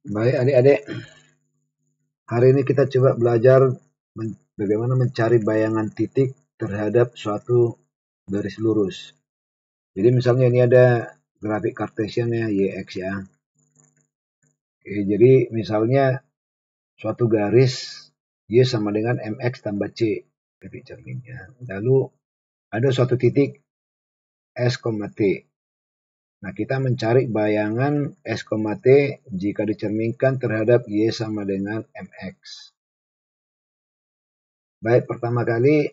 Baik adik-adik, hari ini kita coba belajar bagaimana mencari bayangan titik terhadap suatu garis lurus. Jadi misalnya ini ada grafik Cartesian ya, YX ya. Oke, jadi misalnya suatu garis Y sama dengan MX tambah C, grafik cerminnya. Lalu ada suatu titik S, T. Nah, kita mencari bayangan S, T jika dicerminkan terhadap Y sama dengan MX. Baik, pertama kali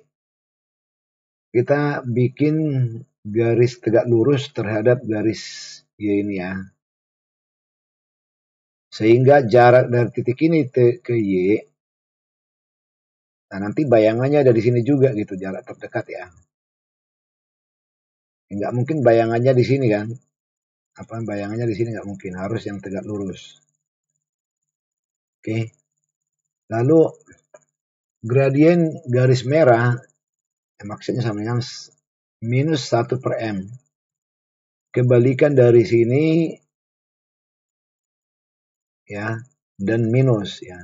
kita bikin garis tegak lurus terhadap garis Y ini ya. Sehingga jarak dari titik ini ke Y, nah nanti bayangannya ada di sini juga gitu, jarak terdekat ya. Nggak mungkin bayangannya di sini kan. Bayangannya di sini nggak mungkin, harus yang tegak lurus. Oke. Lalu gradien garis merah, maksudnya sama dengan minus 1 per M. Kebalikan dari sini ya, dan minus ya.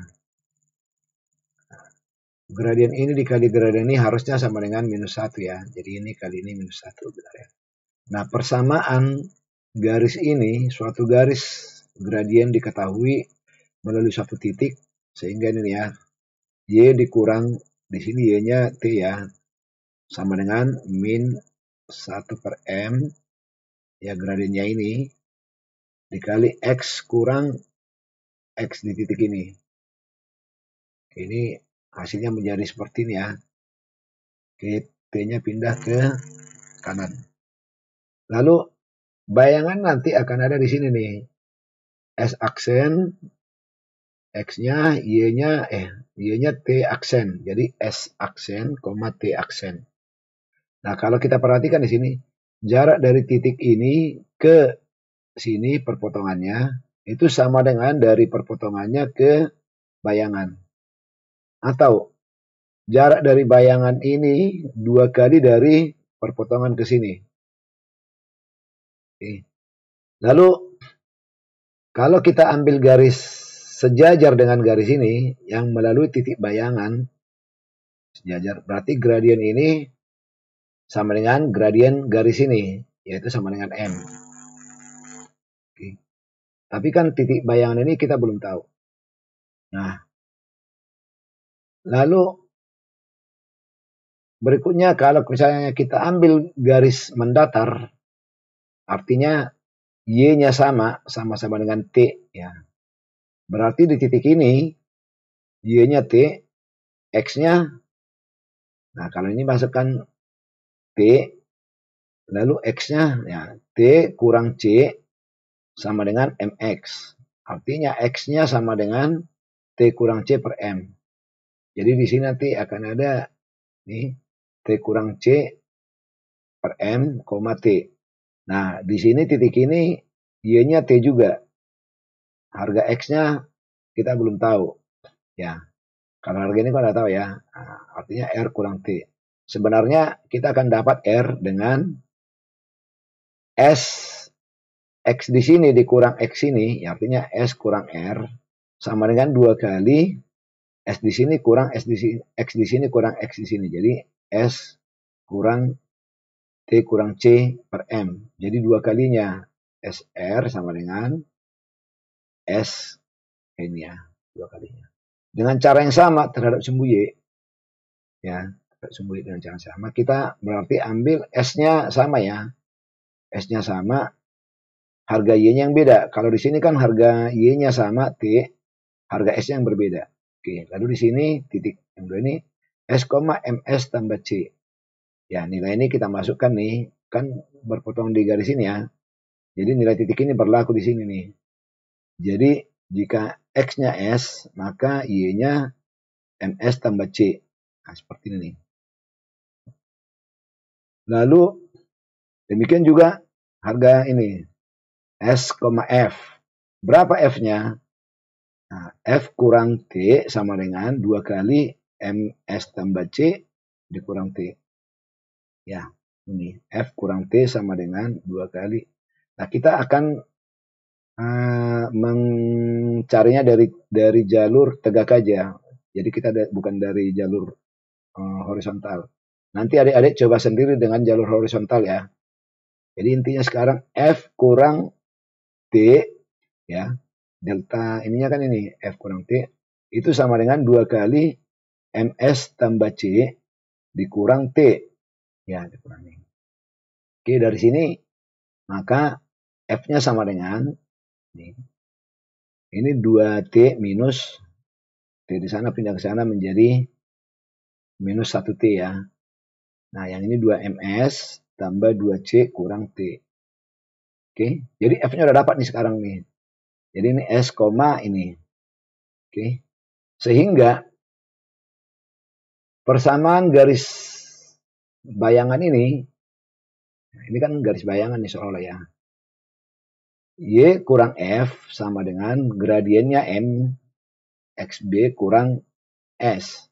Gradien ini dikali gradien ini harusnya sama dengan minus 1 ya. Jadi ini kali ini minus 1 benar ya. Nah, persamaan garis ini, suatu garis gradien diketahui melalui satu titik, sehingga ini ya, Y dikurang, di sini Y-nya T ya, sama dengan min 1 per M, ya gradiennya ini, dikali X kurang X di titik ini. Ini hasilnya menjadi seperti ini ya. T-nya pindah ke kanan. Lalu bayangan nanti akan ada di sini nih. S aksen, X-nya, Y-nya T aksen. Jadi S aksen, T aksen. Nah, kalau kita perhatikan di sini, jarak dari titik ini ke sini perpotongannya, itu sama dengan dari perpotongannya ke bayangan. Atau jarak dari bayangan ini 2 kali dari perpotongan ke sini. Oke. Lalu kalau kita ambil garis sejajar dengan garis ini yang melalui titik bayangan sejajar, berarti gradien ini sama dengan gradien garis ini, yaitu sama dengan M. Oke. Tapi kan titik bayangan ini kita belum tahu. Nah, lalu berikutnya kalau misalnya kita ambil garis mendatar, artinya Y-nya sama-sama dengan T ya. Berarti di titik ini Y-nya T, X-nya, nah kalau ini masukkan T, lalu X-nya ya T kurang C sama dengan MX. Artinya X-nya sama dengan T kurang C per M. Jadi di sini nanti akan ada nih T kurang C per M, T. Nah, di sini titik ini Y-nya T juga. Harga X-nya kita belum tahu. Ya, karena harga ini kan tidak tahu ya. Nah, artinya R kurang T. Sebenarnya kita akan dapat R dengan S X di sini dikurang X ini, ya artinya S kurang R sama dengan 2 kali S di sini kurang S di sini, X di sini kurang X di sini. Jadi S kurang T kurang C per M. Jadi 2 kalinya SR sama dengan S ini ya, 2 kalinya. Dengan cara yang sama terhadap sumbu Y, ya, sumbu Y dengan cara yang sama, kita berarti ambil S-nya sama ya. S-nya sama, harga Y-nya yang beda. Kalau di sini kan harga Y-nya sama T, harga S-nya yang berbeda. Oke, lalu di sini titik yang kedua ini S, MS tambah C. Ya, nilai ini kita masukkan nih, kan berpotong di garis ini ya. Jadi nilai titik ini berlaku di sini nih. Jadi jika X-nya S, maka Y-nya MS tambah C. Nah, seperti ini. Lalu demikian juga harga ini S, F. Berapa F-nya? Nah, F kurang T sama dengan 2 kali MS tambah C dikurang T. Ya, ini F kurang T sama dengan 2 kali. Nah, kita akan carinya dari jalur tegak aja. Jadi kita bukan dari jalur horizontal. Nanti adik-adik coba sendiri dengan jalur horizontal ya. Jadi intinya sekarang F kurang T ya. Delta ininya kan ini F kurang T itu sama dengan 2 kali MS tambah C dikurang T. Ya, dikurangi. Oke, dari sini maka F-nya sama dengan ini 2T minus T di sana pindah ke sana menjadi minus 1T ya. Nah, yang ini 2MS tambah 2C kurang T. Oke, jadi F-nya udah dapat nih sekarang nih. Jadi ini S, ini. Oke, sehingga persamaan garis bayangan ini kan garis bayangan nih seolah ya. Y kurang F sama dengan gradiennya M XB kurang S.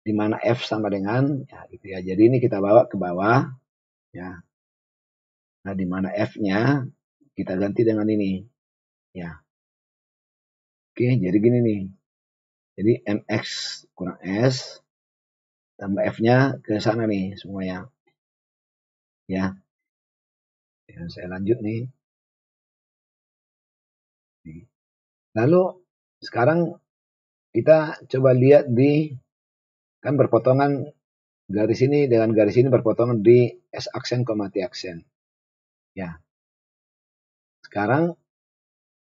Di mana F sama dengan ya gitu ya. Jadi ini kita bawa ke bawah ya. Nah, di mana F-nya kita ganti dengan ini ya. Oke, jadi gini nih. Jadi MX kurang S tambah F-nya ke sana nih semuanya. Ya. Saya lanjut nih. Lalu sekarang kita coba lihat kan berpotongan garis ini dengan garis ini berpotongan di S aksen, T aksen. Ya. Sekarang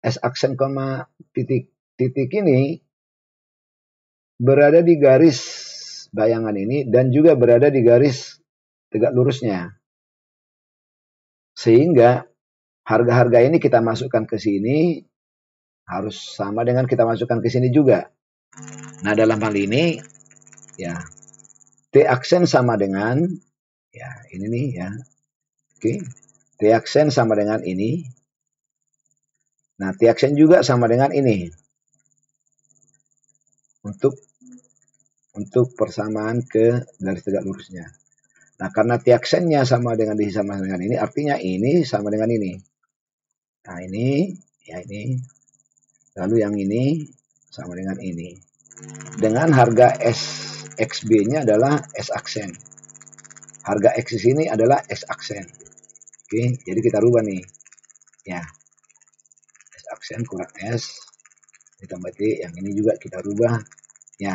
S aksen, titik ini berada di garis bayangan ini dan juga berada di garis tegak lurusnya. Sehingga harga-harga ini kita masukkan ke sini harus sama dengan kita masukkan ke sini juga. Nah, dalam hal ini ya T aksen sama dengan ya ini nih ya. Oke. T aksen sama dengan ini. Nah, T aksen juga sama dengan ini. Untuk persamaan ke garis tegak lurusnya. Nah, karena T aksennya sama dengan ini, artinya ini sama dengan ini. Nah, ini, ya ini. Lalu yang ini sama dengan ini. Dengan harga XB-nya adalah S aksen. Harga X di sini adalah S aksen. Oke, jadi kita rubah nih. Ya. S aksen kurang S ditambah T, yang ini juga kita rubah. Ya.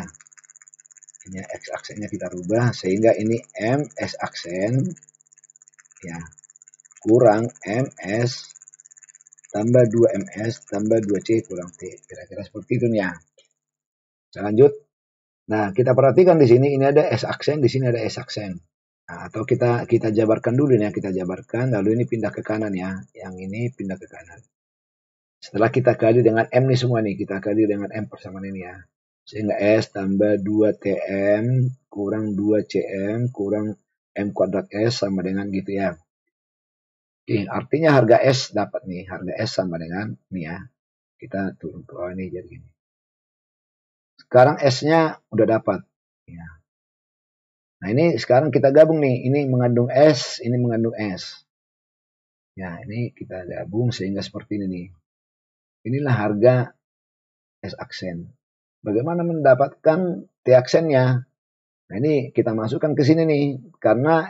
Ini X aksennya kita rubah sehingga ini M S aksen ya kurang MS tambah 2MS tambah 2C kurang T. Kira-kira seperti itu nih ya. Saya lanjut. Nah, kita perhatikan di sini ini ada S aksen, di sini ada S aksen. Nah, atau kita jabarkan dulu ya, kita jabarkan lalu ini pindah ke kanan ya. Yang ini pindah ke kanan. Setelah kita kali dengan M nih semua nih, kita kali dengan M persamaan ini ya. Sehingga S tambah 2TM kurang 2CM kurang M kuadrat S sama dengan gitu ya. Oke, artinya harga S dapat nih. Harga S sama dengan nih ya. Kita turun ke bawah ini jadi gini. Sekarang S-nya udah dapat. Ya. Nah, ini sekarang kita gabung nih. Ini mengandung S, ini mengandung S. Ya, ini kita gabung sehingga seperti ini nih. Inilah harga S aksen. Bagaimana mendapatkan T aksennya? Nah, ini kita masukkan ke sini nih. Karena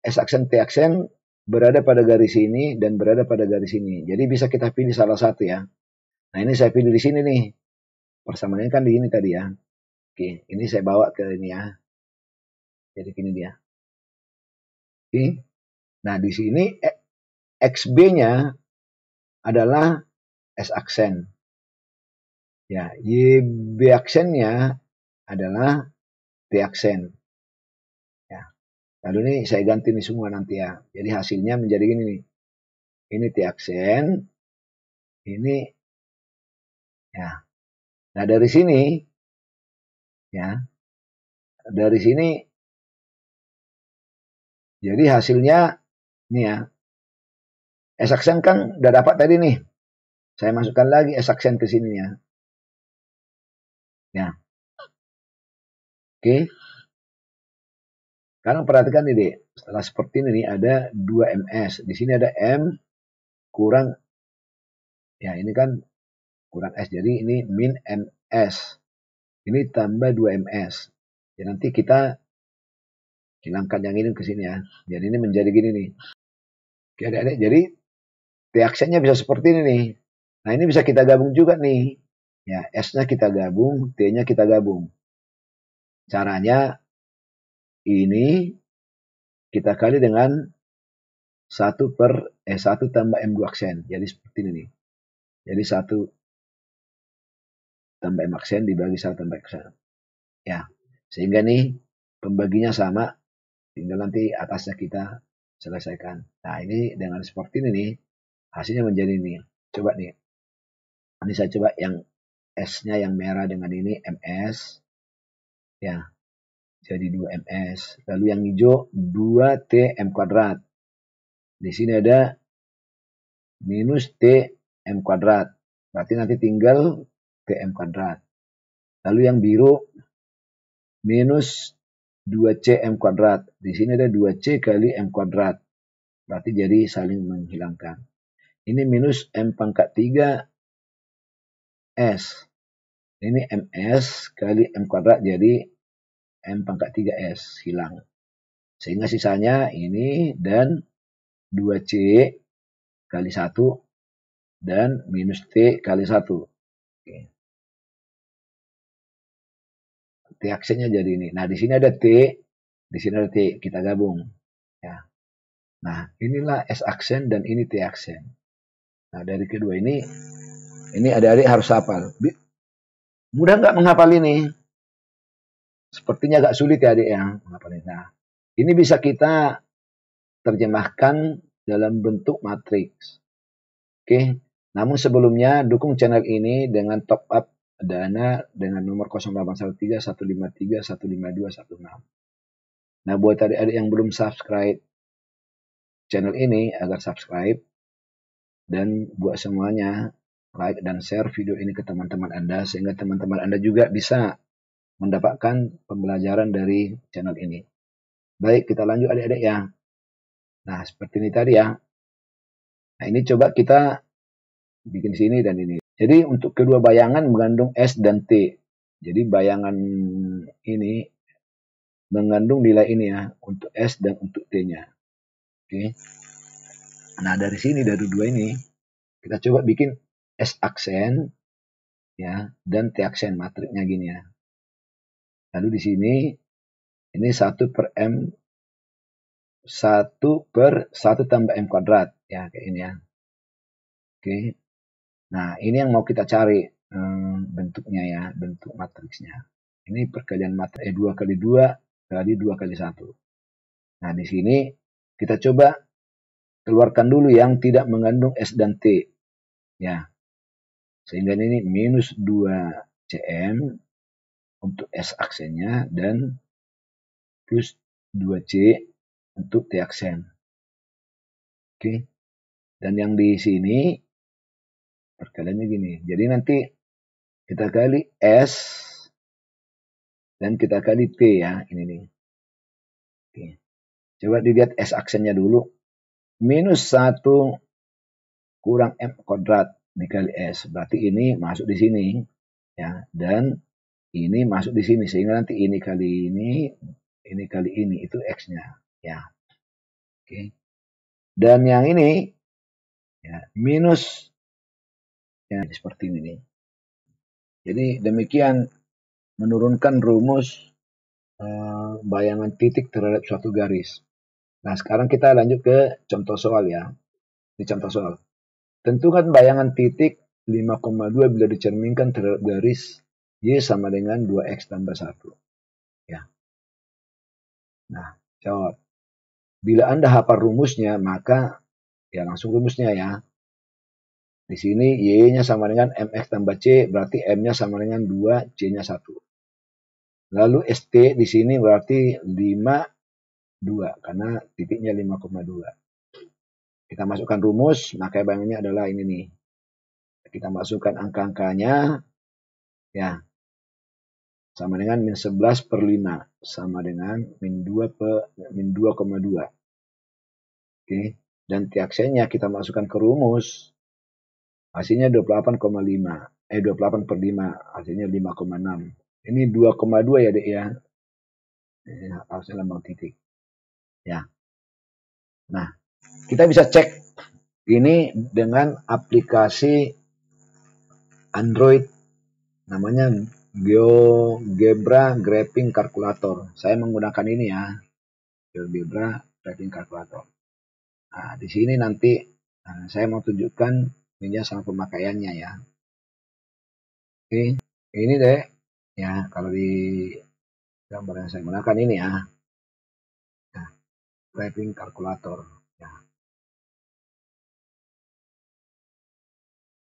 S aksen T aksen berada pada garis ini dan berada pada garis ini. Jadi bisa kita pilih salah satu ya. Nah, ini saya pilih di sini nih. Persamaannya kan di ini tadi ya. Oke, ini saya bawa ke ini ya. Jadi ini dia. Oke. Nah, di sini XB-nya adalah S aksen. Ya, YB aksennya adalah T aksen. Ya. Lalu ini saya ganti nih semua nanti ya. Jadi hasilnya menjadi gini nih. Ini T aksen. Ini ya. Nah, dari sini ya. Dari sini jadi hasilnya ini ya. S aksen kan udah dapat tadi nih. Saya masukkan lagi S aksen ke sini ya. Ya. Oke. Sekarang perhatikan ini, setelah seperti ini ada 2MS. Di sini ada M kurang, ya ini kan kurang S. Jadi ini min MS. Ini tambah 2MS. Ya, nanti kita hilangkan yang ini ke sini ya. Jadi ini menjadi gini nih. Oke adik-adik, jadi T aksennya bisa seperti ini nih. Nah ini bisa kita gabung juga nih. Ya, S-nya kita gabung, T-nya kita gabung. Caranya ini kita kali dengan 1 tambah M2 aksen. Jadi seperti ini nih. Jadi 1 tambah M aksen dibagi 1 tambah aksen. Ya, sehingga nih pembaginya sama. Tinggal nanti atasnya kita selesaikan. Nah ini dengan seperti ini nih. Hasilnya menjadi ini. Coba nih. Ini saya coba yang S-nya yang merah dengan ini MS. Ya, jadi 2MS. Lalu yang hijau 2TM kuadrat. Di sini ada minus TM kuadrat. Berarti nanti tinggal TM kuadrat. Lalu yang biru minus 2CM kuadrat. Di sini ada 2C kali M kuadrat. Berarti jadi saling menghilangkan. Ini minus M pangkat 3 S. Ini MS kali M kuadrat jadi M pangkat 3S. Hilang. Sehingga sisanya ini dan 2C kali 1 dan minus T kali 1. Oke. T aksennya jadi ini. Nah, di sini ada T, di sini ada T. Kita gabung. Ya. Nah, inilah S aksen dan ini T aksen. Nah, dari kedua ini adik-adik harus hafal. Mudah nggak menghafal ini? Sepertinya agak sulit ya adik ya menghafal ini. Nah, ini bisa kita terjemahkan dalam bentuk matriks. Oke. Namun sebelumnya dukung channel ini dengan top up dana dengan nomor 0813 153 152 16. Nah, buat adik-adik yang belum subscribe channel ini agar subscribe dan buat semuanya like dan share video ini ke teman-teman Anda sehingga teman-teman Anda juga bisa mendapatkan pembelajaran dari channel ini. Baik, kita lanjut adik-adik ya. Nah, seperti ini tadi ya. Nah, ini coba kita bikin sini dan ini. Jadi untuk kedua bayangan mengandung S dan T. Jadi bayangan ini mengandung nilai ini ya untuk S dan untuk T-nya. Oke. Nah, dari sini dari dua ini kita coba bikin S aksen ya dan T aksen matriknya gini ya. Lalu di sini ini 1 per M 1 per 1 tambah M kuadrat ya kayak ini ya. Oke. Nah, ini yang mau kita cari bentuknya ya, bentuk matriksnya. Ini perkalian matriks 2 kali 2 kali 2 kali 1. Nah, di sini kita coba keluarkan dulu yang tidak mengandung S dan T. Ya. Sehingga ini minus 2 cm untuk S aksennya dan plus 2C untuk T aksen. Oke. Dan yang di sini perkaliannya gini. Jadi nanti kita kali S dan kita kali T ya. Ini nih. Oke. Coba dilihat S aksennya dulu. Minus 1 kurang M kuadrat dikali S. Berarti ini masuk di sini. Ya. Dan ini masuk di sini. Sehingga nanti ini kali ini kali ini. Itu X-nya. Ya. Oke. Dan yang ini ya, minus ya, seperti ini nih. Jadi demikian menurunkan rumus bayangan titik terhadap suatu garis. Nah, sekarang kita lanjut ke contoh soal ya. Di contoh soal. Tentukan bayangan titik 5,2 bila dicerminkan terhadap garis Y sama dengan 2X tambah 1. Ya. Nah, jawab. Bila Anda hafal rumusnya, maka ya langsung rumusnya ya. Di sini Y-nya sama dengan MX tambah C, berarti M-nya sama dengan 2, C-nya 1. Lalu ST di sini berarti 5,2, karena titiknya 5,2. Kita masukkan rumus, maka bayangannya adalah ini nih. Kita masukkan angka-angkanya, ya, sama dengan min 11 per 5, sama dengan min 2,2. Oke, dan T aksennya kita masukkan ke rumus, hasilnya 28,5. 28 per 5, hasilnya 5,6. Ini 2,2 ya, Dek ya. Ini harusnya lambang titik. Ya. Nah, kita bisa cek ini dengan aplikasi Android namanya GeoGebra Graphing Calculator. Saya menggunakan ini ya, GeoGebra Graphing Calculator. Nah, di sini nanti saya mau tunjukkan ini sama pemakaiannya ya. Oke, ini deh ya, kalau di gambar yang saya gunakan ini ya. Nah, Graphing Calculator. Ya.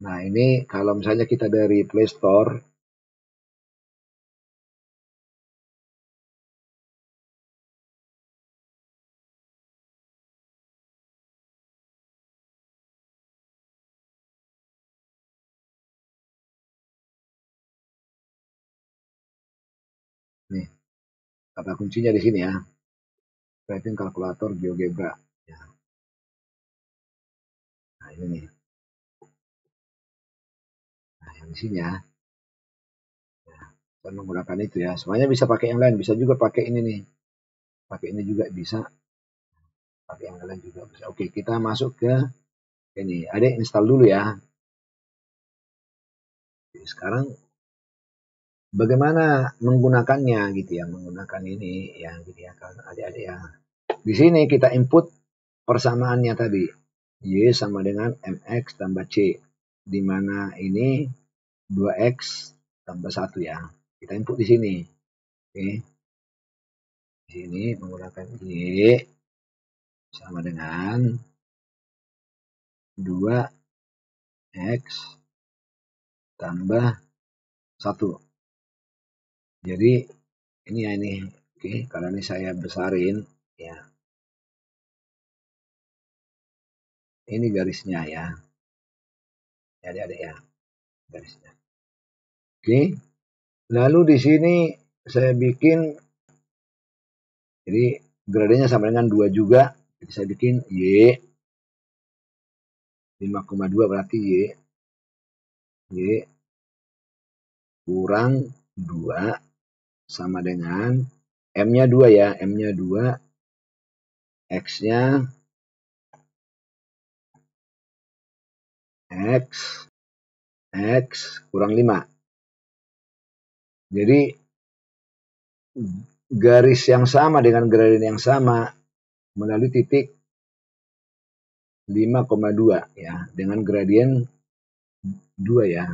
Nah, ini kalau misalnya kita dari Play Store, nih, kata kuncinya di sini ya. Graphing Calculator GeoGebra. Ya. Nah, ini nih. Nah, yang di sini ya. Saya menggunakan itu ya. Semuanya bisa pakai yang lain, bisa juga pakai ini nih. Pakai ini juga bisa. Pakai yang lain juga bisa. Oke, kita masuk ke ini. Ada install dulu ya. Jadi sekarang bagaimana menggunakannya gitu ya, menggunakan ini ya gitu ya kan adik-adik ya. Di sini kita input persamaannya tadi. Y sama dengan MX tambah C. Di mana ini 2X tambah 1 ya. Kita input di sini. Oke. Di sini menggunakan Y sama dengan 2X tambah 1. Jadi ini ya ini. Oke, kalau ini saya besarin ya. Ini garisnya ya. Adik-adik ya, garisnya. Oke. Lalu di sini saya bikin jadi gradenya sama dengan 2 juga. Jadi saya bikin Y 5,2 berarti Y kurang 2 sama dengan M-nya 2 ya, M-nya 2, X-nya X kurang 5. Jadi garis yang sama dengan gradien yang sama melalui titik 5,2 ya, dengan gradien 2 ya.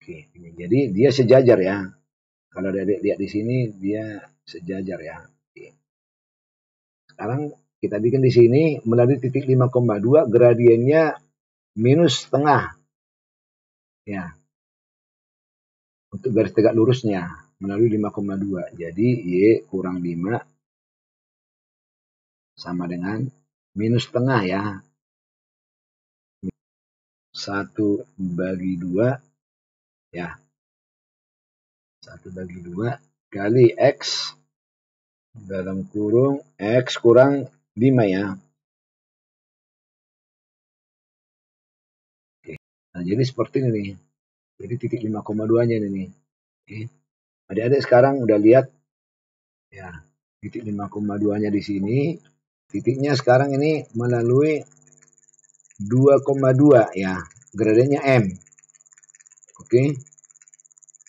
Oke, ini. Jadi dia sejajar ya. Kalau Adik lihat di sini dia sejajar ya. Oke. Sekarang kita bikin di sini melalui titik 5,2 gradiennya minus setengah. Ya. Untuk garis tegak lurusnya melalui 5,2. Jadi Y kurang 5 sama dengan minus setengah ya. 1/2 ya. 1/2 kali X dalam kurung X kurang 5 ya. Oke. Nah, jadi seperti ini nih. Jadi titik 5,2-nya ini nih. Oke. Adik-adik sekarang udah lihat ya. Titik 5,2-nya di sini. Titiknya sekarang ini melalui 2,2 ya. Gradiennya M. Oke.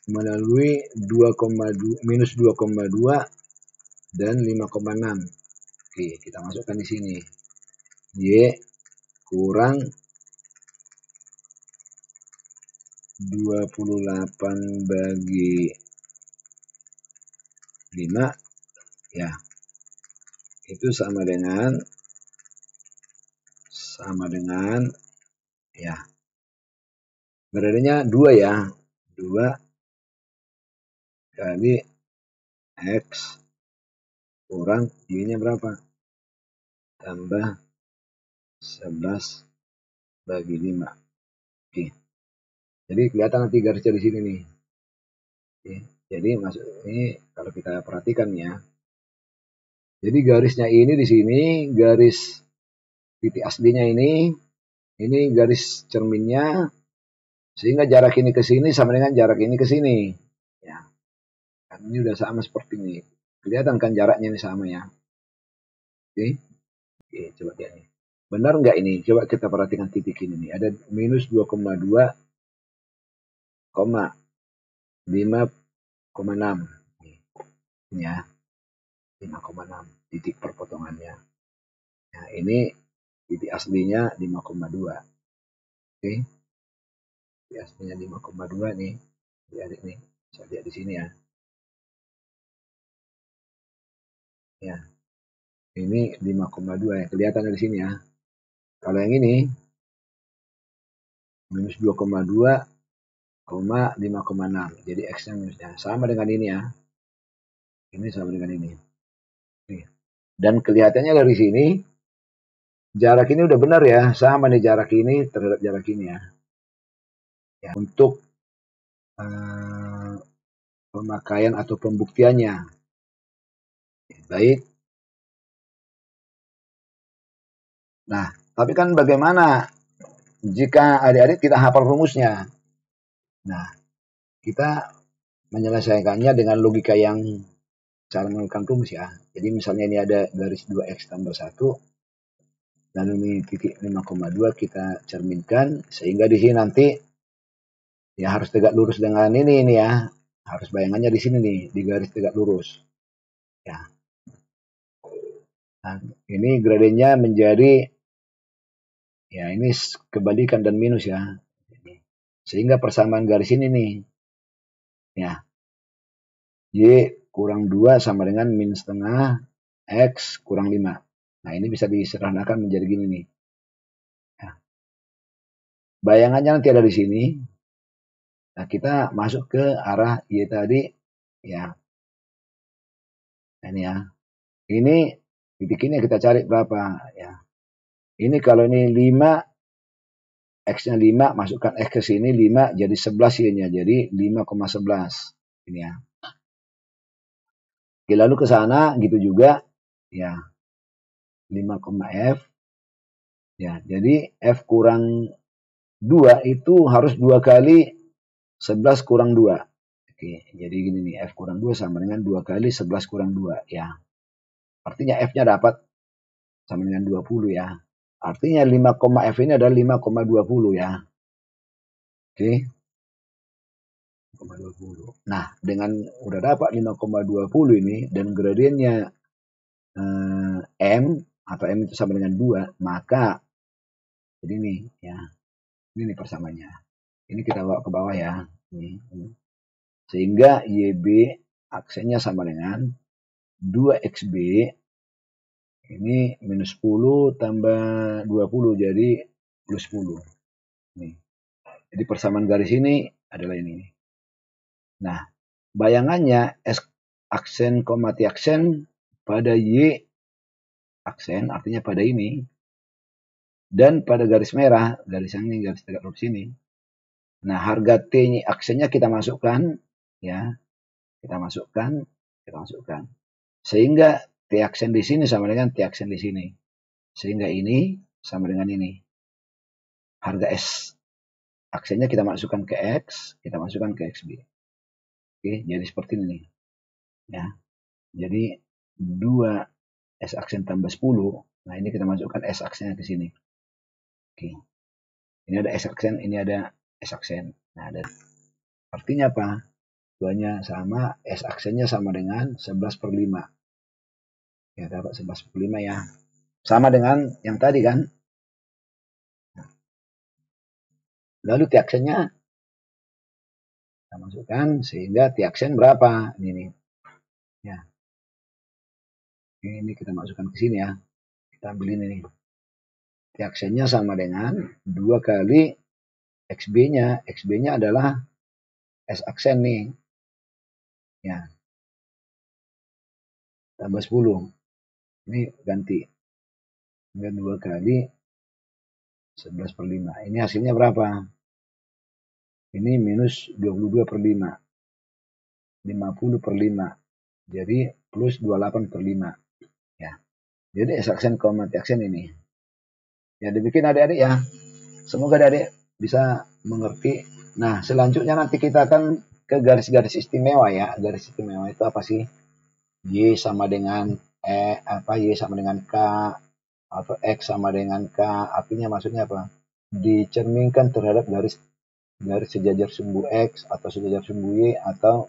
Melalui 2,2 minus 2,2 dan 5,6. Oke, kita masukkan di sini. Y kurang 28/5 ya. Itu sama dengan ya. Gradiennya 2 ya. 2 kali X kurang Y-nya berapa? Tambah 11/5. Oke. Jadi kelihatan nanti garisnya di sini nih. Oke. Jadi masuk ini kalau kita perhatikan ya. Jadi garisnya ini di sini, garis titik aslinya ini garis cerminnya Sehingga jarak ini ke sini sama dengan jarak ini ke sini. Ya, kan ini udah sama seperti ini. Kelihatan kan jaraknya ini sama ya. Oke, oke coba lihat nih. Benar nggak ini? Coba kita perhatikan titik ini nih. Ada minus 2,2, 5,6. Ini ya, 5,6 titik perpotongannya. Nah, ini titik aslinya 5,2. Oke. Titik aslinya 5,2 nih. Lihat nih. Saya lihat di sini ya. Ya. Ini 5,2 ya. Kelihatan di sini ya. Kalau yang ini minus 2,2, 5,6. Jadi X-nya minusnya. Sama dengan ini ya. Ini sama dengan ini. Nih. Dan kelihatannya dari sini, jarak ini udah benar ya. Sama nih jarak ini terhadap jarak ini ya. Ya, untuk pemakaian atau pembuktiannya. Baik. Nah, tapi kan bagaimana jika adik-adik tidak hafal rumusnya? Nah, kita menyelesaikannya dengan logika yang cara menggunakan rumus ya. Jadi misalnya ini ada garis 2x tambah 1, lalu ini titik 5,2 kita cerminkan, sehingga di sini nanti ya harus tegak lurus dengan ini ya. Harus bayangannya di sini nih, di garis tegak lurus. Ya. Nah, ini gradiennya menjadi ya ini kebalikan dan minus ya. Sehingga persamaan garis ini nih. Ya. Y kurang 2 sama dengan min setengah X kurang 5. Nah, ini bisa disederhanakan menjadi gini nih. Ya. Bayangannya nanti ada di sini. Nah, kita masuk ke arah Y tadi. Ya. Nah, ini ya. Ini titik ini kita cari berapa. Ya. Ini kalau ini 5, X-nya 5, masukkan X ke sini 5, jadi 11 Y-nya. Jadi 5,11. Ini ya. Oke, lalu ke sana gitu juga. Ya. 5, F. Ya, jadi F kurang 2 itu harus 2 kali 11 kurang 2. Oke, jadi gini nih, F kurang 2 sama dengan 2 kali 11 kurang 2. Ya. Artinya F-nya dapat sama dengan 20 ya. Artinya 5, F ini adalah 5,20 ya. Oke. 5,20. Nah, dengan udah dapat 5,20 ini dan gradiennya M atau M itu sama dengan 2, maka jadi ini ya. Ini nih persamaannya. Ini kita bawa ke bawah ya. Ini. Sehingga YB aksennya sama dengan 2XB ini minus 10 tambah 20 jadi plus 10. Nih. Jadi persamaan garis ini adalah ini. Nah, bayangannya S aksen, T aksen pada Y aksen, artinya pada ini, dan pada garis merah, garis yang ini, garis tegak lurus ini. Nah, harga T aksennya kita masukkan, ya, kita masukkan. Sehingga T aksen di sini sama dengan T aksen di sini. Sehingga ini sama dengan ini. Harga S aksennya kita masukkan ke X, kita masukkan ke XB. Oke, jadi seperti ini. Ya. Jadi 2 S aksen tambah 10. Nah, ini kita masukkan S aksennya ke sini. Oke. Ini ada S aksen, ini ada S aksen. Nah, ada. Artinya apa? Duanya sama, S aksennya sama dengan 11/5. Ya, dapat 11/5 ya. Sama dengan yang tadi kan. Lalu T aksennya kita masukkan sehingga T aksen berapa? Ini nih. Ya. Ini kita masukkan ke sini ya. Kita ambil ini nih. T aksennya sama dengan 2 kali XB-nya. XB-nya adalah S aksen nih. Ya. Tambah 10. Ini ganti. Ini 2 kali 11/5. Ini hasilnya berapa? Ini minus 22/5. 50/5. Jadi plus 28/5. Ya. Jadi S aksen, T aksen ini. Ya, dibikin adik-adik ya. Semoga adik-adik bisa mengerti Nah, selanjutnya nanti kita akan ke garis-garis istimewa ya. Garis istimewa itu apa sih? Y sama dengan Y sama dengan K atau X sama dengan K. Artinya maksudnya apa? Dicerminkan terhadap garis garis sejajar sumbu X atau sejajar sumbu Y atau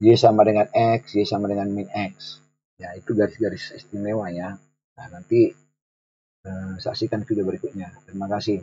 Y sama dengan X, Y sama dengan min X. Ya, itu garis-garis istimewa ya. Nah, nanti saksikan video berikutnya. Terima kasih.